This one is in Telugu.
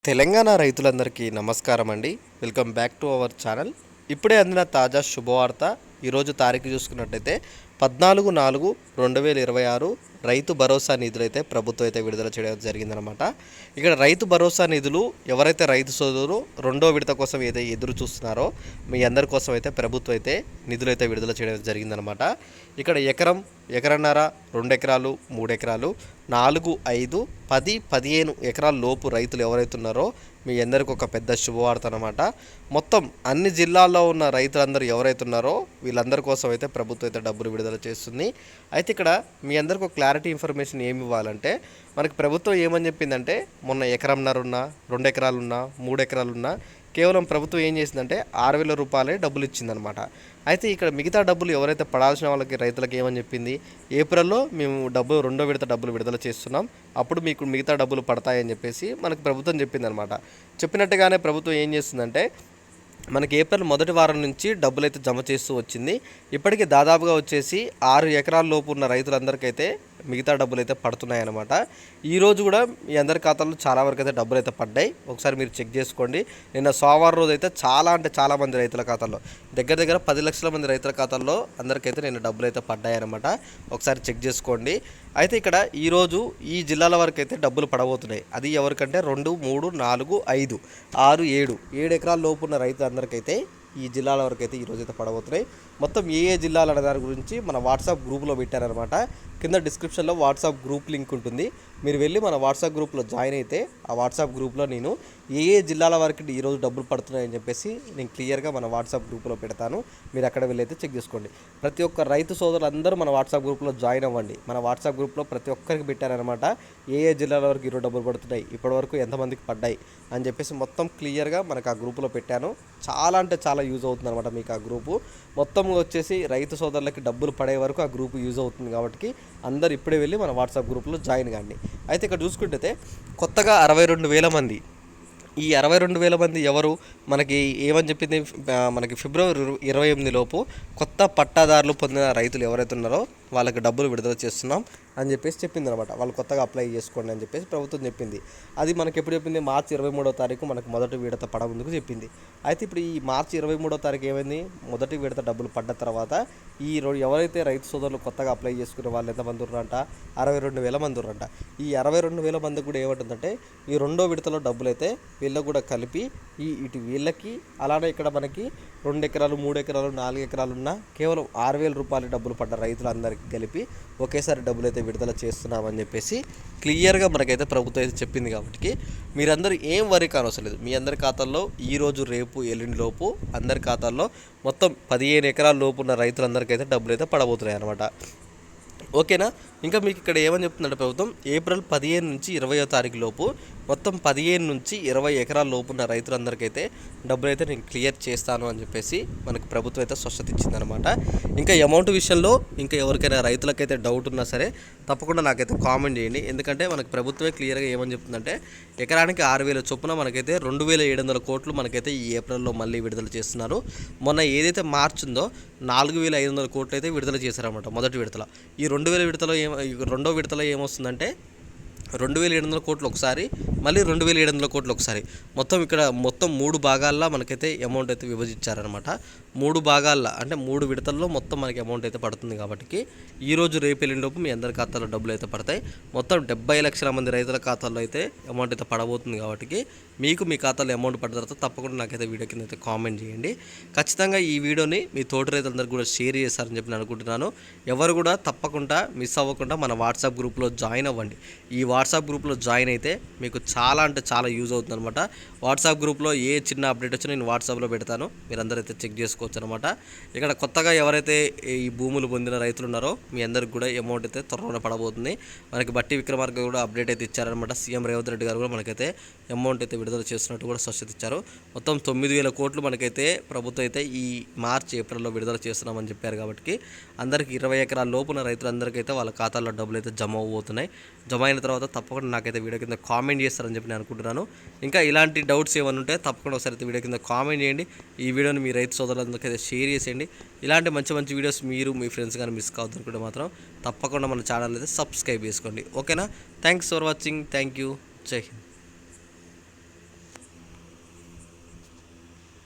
తెలంగాణ రైతులందరికీ నమస్కారం అండి. Welcome back to our channel. ఇప్పుడే అందిన తాజా శుభవార్త. ఈరోజు తారీఖు చూసుకున్నట్టయితే 14/4/2026 రైతు భరోసా నిధులు అయితే ప్రభుత్వం అయితే విడుదల చేయడం జరిగిందనమాట. ఇక్కడ రైతు భరోసా నిధులు ఎవరైతే రైతు సోదరులు రెండో విడత కోసం ఏదైతే ఎదురు చూస్తున్నారో మీ అందరి కోసం అయితే ప్రభుత్వం అయితే నిధులు అయితే విడుదల చేయడం జరిగిందనమాట. ఇక్కడ ఎకరం, ఎకరన్నర, 2 ఎకరాలు, 3 ఎకరాలు, 4, 5, 10, 15 ఎకరాల లోపు రైతులు ఎవరైతే ఉన్నారో మీ అందరికీ ఒక పెద్ద శుభవార్త అనమాట. మొత్తం అన్ని జిల్లాల్లో ఉన్న రైతులందరూ ఎవరైతే ఉన్నారో వీళ్ళందరి కోసం అయితే ప్రభుత్వం అయితే డబ్బులు విడుదల చేస్తుంది. అయితే ఇక్కడ మీ అందరికీ ఒక క్లారిటీ ఇన్ఫర్మేషన్ ఏమి ఇవ్వాలంటే, మనకి ప్రభుత్వం ఏమని చెప్పిందంటే, మొన్న ఎకరంన్నర ఉన్నా, 2 ఎకరాలున్నా, 3 ఎకరాలున్నా కేవలం ప్రభుత్వం ఏం చేసిందంటే 6,000 రూపాయలే డబ్బులు ఇచ్చిందనమాట. అయితే ఇక్కడ మిగతా డబ్బులు ఎవరైతే పడాల్సిన వాళ్ళకి రైతులకు ఏమని చెప్పింది, ఏప్రిల్లో మేము రెండో విడత డబ్బులు విడుదల చేస్తున్నాం, అప్పుడు మీకు మిగతా డబ్బులు పడతాయని చెప్పేసి మనకు ప్రభుత్వం చెప్పిందనమాట. చెప్పినట్టుగానే ప్రభుత్వం ఏం చేస్తుందంటే, మనకి ఏప్రిల్ మొదటి వారం నుంచి డబ్బులు అయితే జమ చేస్తూ వచ్చింది. ఇప్పటికీ దాదాపుగా వచ్చేసి 6 ఎకరాల లోపు ఉన్న రైతులందరికైతే మిగతా డబ్బులు అయితే పడుతున్నాయి అన్నమాట. ఈరోజు కూడా మీ అందరి ఖాతాల్లో చాలా వరకు అయితే డబ్బులు అయితే పడ్డాయి. ఒకసారి మీరు చెక్ చేసుకోండి. నిన్న సోమవారం రోజు అయితే చాలా మంది రైతుల ఖాతాల్లో, దగ్గర 10 లక్షల మంది రైతుల ఖాతాల్లో అందరికైతే నిన్న డబ్బులు అయితే పడ్డాయి అన్నమాట. ఒకసారి చెక్ చేసుకోండి. అయితే ఇక్కడ ఈరోజు ఈ జిల్లాల వరకు అయితే డబ్బులు పడబోతున్నాయి. అది ఎవరికంటే 2, 3, 4, 5, 6, 7 ఎకరాల లోపు ఉన్న రైతులందరికైతే ఈ జిల్లాల వరకు అయితే ఈరోజు అయితే పడబోతున్నాయి. మొత్తం ఏ జిల్లాలు అనే దాని గురించి మన వాట్సాప్ గ్రూప్లో పెట్టారనమాట. కింద డిస్క్రిప్షన్లో వాట్సాప్ గ్రూప్ లింక్ ఉంటుంది. మీరు వెళ్ళి మన వాట్సాప్ గ్రూప్లో జాయిన్ అయితే ఆ వాట్సాప్ గ్రూప్లో నేను ఏ జిల్లాల వరకు ఈరోజు డబ్బులు పడుతున్నాయని చెప్పేసి నేను క్లియర్గా మన వాట్సాప్ గ్రూప్లో పెడతాను. మీరు అక్కడ వెళ్ళి అయితే చెక్ చేసుకోండి. ప్రతి ఒక్క రైతు సోదరులందరూ మన వాట్సాప్ గ్రూప్లో జాయిన్ అవ్వండి. మన వాట్సాప్ గ్రూప్లో ప్రతి ఒక్కరికి పెట్టారనమాట. ఏ జిల్లాల వరకు ఈరోజు డబ్బులు పడుతున్నాయి, ఇప్పటివరకు ఎంతమందికి పడ్డాయి అని చెప్పేసి మొత్తం క్లియర్గా మనకు ఆ గ్రూప్లో పెట్టాను. చాలా అంటే చాలా యూజ్ అవుతుంది అనమాట. మీకు ఆ గ్రూపు మొత్తం వచ్చేసి రైతు సోదరులకి డబ్బులు పడే వరకు ఆ గ్రూప్ యూజ్ అవుతుంది. కాబట్టి అందరు ఇప్పుడే వెళ్ళి మన వాట్సాప్ గ్రూప్లో జాయిన్ కాండి. అయితే ఇక్కడ చూసుకుంటే కొత్తగా 62,000 మంది, ఈ 62,000 మంది ఎవరు మనకి ఏమని చెప్పింది, మనకి ఫిబ్రవరి 28 లోపు కొత్త పట్టాదారులు పొందిన రైతులు ఎవరైతే ఉన్నారో వాళ్ళకి డబ్బులు విడుదల చేస్తున్నాం అని చెప్పేసి చెప్పింది అనమాట. వాళ్ళు కొత్తగా అప్లై చేసుకోండి అని చెప్పేసి ప్రభుత్వం చెప్పింది. అది మనకి ఎప్పుడు చెప్పింది, మార్చి 23వ తారీఖు మనకు మొదటి విడత పడముందుకు చెప్పింది. అయితే ఇప్పుడు ఈ మార్చి 23వ తారీఖు ఏమైంది, మొదటి విడత డబ్బులు పడ్డ తర్వాత ఈ ఎవరైతే రైతు సోదరులు కొత్తగా అప్లై చేసుకునే వాళ్ళు ఎంతమంది ఉన్నారంట, 62,000 మంది ఉన్నారంట. ఈ 62,000 మందికి కూడా ఏమంటుందంటే, ఈ రెండో విడతలో డబ్బులు అయితే వీళ్ళకు కూడా కలిపి ఇటు వీళ్ళకి, అలానే ఇక్కడ మనకి 2 ఎకరాలు, 3 ఎకరాలు, 4 ఎకరాలు ఉన్న కేవలం 6,000 రూపాయలు డబ్బులు పడ్డ రైతులందరికీ కలిపి ఒకేసారి డబ్బులు అయితే విడుదల చేస్తున్నామని చెప్పేసి క్లియర్గా మనకైతే ప్రభుత్వం అయితే చెప్పింది. కాబట్టి మీరందరూ ఏం వరి కానవసరం లేదు. మీ అందరి ఖాతాల్లో ఈరోజు, రేపు, ఎల్లుండి లోపు అందరి ఖాతాల్లో మొత్తం 15 ఎకరాల లోపు ఉన్న రైతులందరికైతే డబ్బులు అయితే పడబోతున్నాయి అన్నమాట. ఓకేనా. ఇంకా మీకు ఇక్కడ ఏమని చెప్తుందంటే ప్రభుత్వం, ఏప్రిల్ 15 నుంచి 20వ తారీఖు లోపు మొత్తం 15 నుంచి 20 ఎకరాల లోపు ఉన్న రైతులందరికైతే డబ్బులు అయితే నేను క్లియర్ చేస్తాను అని చెప్పేసి మనకు ప్రభుత్వం అయితే స్పష్టత ఇచ్చిందనమాట. ఇంకా అమౌంట్ విషయంలో ఇంకా ఎవరికైనా రైతులకైతే డౌట్ ఉన్నా సరే తప్పకుండా నాకైతే కామెంట్ చేయండి. ఎందుకంటే మనకు ప్రభుత్వమే క్లియర్గా ఏమని చెప్తుందంటే, ఎకరానికి 6,000 చొప్పున మనకైతే 2,700 కోట్లు మనకైతే ఈ ఏప్రిల్లో మళ్ళీ విడుదల చేస్తున్నారు. మొన్న ఏదైతే మార్చి ఉందో 4,500 కోట్లు అయితే విడుదల చేశారన్నమాట మొదటి విడతలో. ఈ 2,000 విడతలో రెండో విడతలో ఏమొస్తుందంటే 2,700 కోట్లు ఒకసారి, మళ్ళీ 2,700 కోట్లు ఒకసారి, మొత్తం 3 భాగాల్లో మనకైతే అమౌంట్ అయితే విభజించారనమాట. 3 భాగాల్లో అంటే 3 విడతల్లో మొత్తం మనకి అమౌంట్ అయితే పడుతుంది. కాబట్టి ఈరోజు, రేపు, ఎల్లుండిలోపు మీ అందరి ఖాతాలో డబ్బులు అయితే పడతాయి. మొత్తం 70 లక్షల మంది రైతుల ఖాతాల్లో అయితే అమౌంట్ అయితే పడబోతుంది. కాబట్టి మీకు మీ ఖాతాలో అమౌంట్ పడిన తర్వాత తప్పకుండా నాకైతే వీడియో కింద అయితే కామెంట్ చేయండి. ఖచ్చితంగా ఈ వీడియోని మీ తోటి రైతులందరికీ కూడా షేర్ చేస్తారని చెప్పి నేను అనుకుంటున్నాను. ఎవరు కూడా తప్పకుండా మిస్ అవ్వకుండా మన వాట్సాప్ గ్రూప్లో జాయిన్ అవ్వండి. ఈ వాట్సాప్ గ్రూప్లో జాయిన్ అయితే మీకు చాలా అంటే చాలా యూజ్ అవుతుంది అనమాట. వాట్సాప్ గ్రూప్లో ఏ చిన్న అప్డేట్ వచ్చినా నేను వాట్సాప్లో పెడతాను, మీరందరూ అయితే చెక్ చేసుకోవచ్చు అనమాట. ఇక్కడ కొత్తగా ఎవరైతే ఈ భూములు పొందిన రైతులు ఉన్నారో మీ అందరికి కూడా అమౌంట్ అయితే త్వరలో పడబోతుంది. మనకి బట్టి విక్రమార్క కూడా అప్డేట్ అయితే ఇచ్చారనమాట. సీఎం రేవంత్ రెడ్డి గారు కూడా మనకైతే అమౌంట్ అయితే విడుదల చేస్తున్నట్టు కూడా స్పష్టత ఇచ్చారు. మొత్తం 9,000 కోట్లు మనకైతే ప్రభుత్వం అయితే ఈ మార్చి, ఏప్రిల్లో విడుదల చేస్తున్నామని చెప్పారు. కాబట్టి అందరికీ 20 ఎకరాల లోపున రైతులందరికైతే వాళ్ళ ఖాతాల్లో డబ్బులు అయితే జమ అవబోతున్నాయి. జమ అయిన తర్వాత తప్పకుండా నాకైతే వీడియో కింద కామెంట్ చేస్తారని చెప్పి నేను అనుకుంటున్నాను. ఇంకా ఇలాంటి డౌట్స్ ఏమైనా ఉంటే తప్పకుండా ఒకసారి అయితే వీడియో కింద కామెంట్ చేయండి. ఈ వీడియోని మీ రైతు సోదరులందరికీ అయితే షేర్ చేసేయండి. ఇలాంటి మంచి వీడియోస్ మీరు మీ ఫ్రెండ్స్ కానీ మిస్ కావద్దు అనుకుంటే మాత్రం తప్పకుండా మన ఛానల్ అయితే సబ్స్క్రైబ్ చేసుకోండి. ఓకేనా. Thanks for watching. Thank you. జై హింద్.